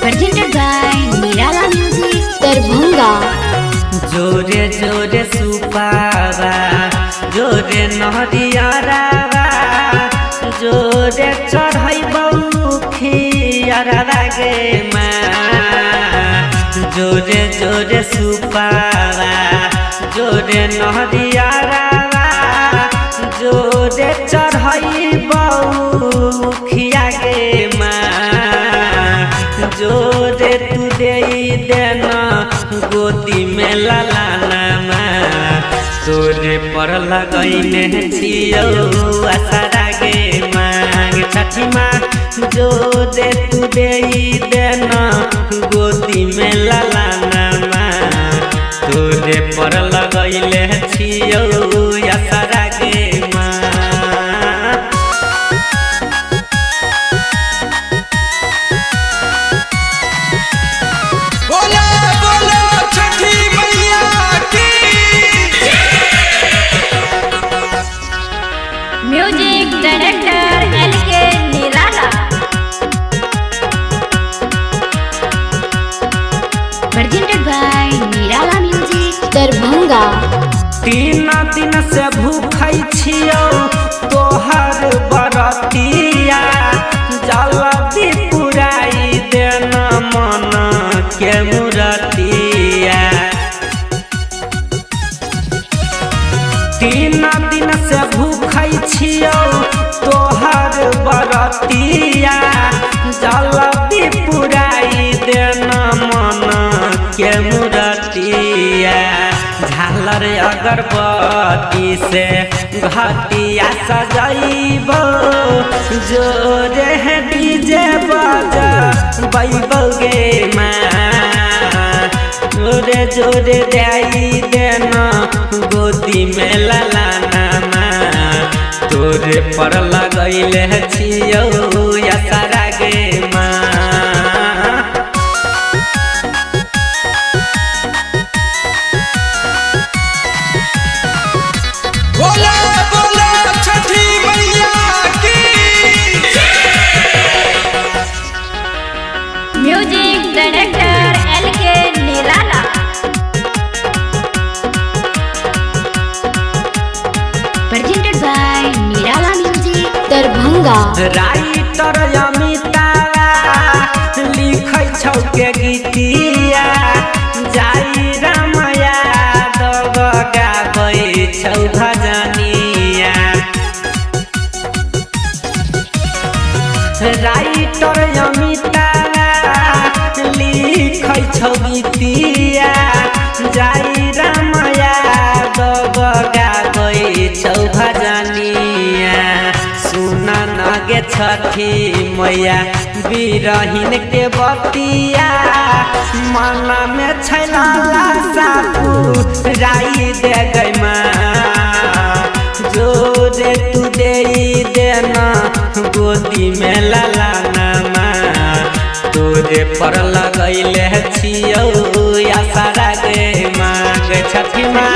presented by Nirala Music Darbhanga। जोरे जोरे सुपावा जोरे नहरियारावा जोरे चढ़ाई बउखियारावा गे माँ। जोरे जोरे सुपावा जोरे नहरियारावा जोरे चढ़ाई बउखिया गे माँ। जोरे तू दे देना गोदी में लालाना तोरे पर लगैने छियौ आसारा गे मांग छठी माँ। जो दे तू दे देना गोदी में लालाना तोरे पर लगैले छियौ आसारा गे माँ। Music Director LK Nirala। Presented by Nirala Music Darbhanga। तीन दिन से भूखै छियौ तोहर बरतिया जल्दी पुराई देना मन के मुरतिया। तीन दिन से भूखै छियौ तोहर बरतिया जल्दी पुराई देना मन के मुरतिया। झालर अगरबत्ती से घटिया सजाइबो जोरे डीजे बजबैबो गे माँ। जोरे जोरे दाई देना गोदी में लालाना तोरे पर लगैले छियौ आसारा गे माँ। Music Director LK Nirala। Presented by Nirala Music Darbhanga। Writer Amitava लिखै छौ के गीतिया जाई रामया दब गाबै छौ भजनिया। राइटर अमितावा लिखै छौ गीतिया जाई रामया दब गाबै छौ भजनिया। सुना नगे छठी मैया बिरहिन के बतिया मन में छैला सापू राई दे गै माँ। जोरे तू दे देना गोदी में लालाना तोरे पर लगैले छियौ आसारा गे माँ। छठी माँ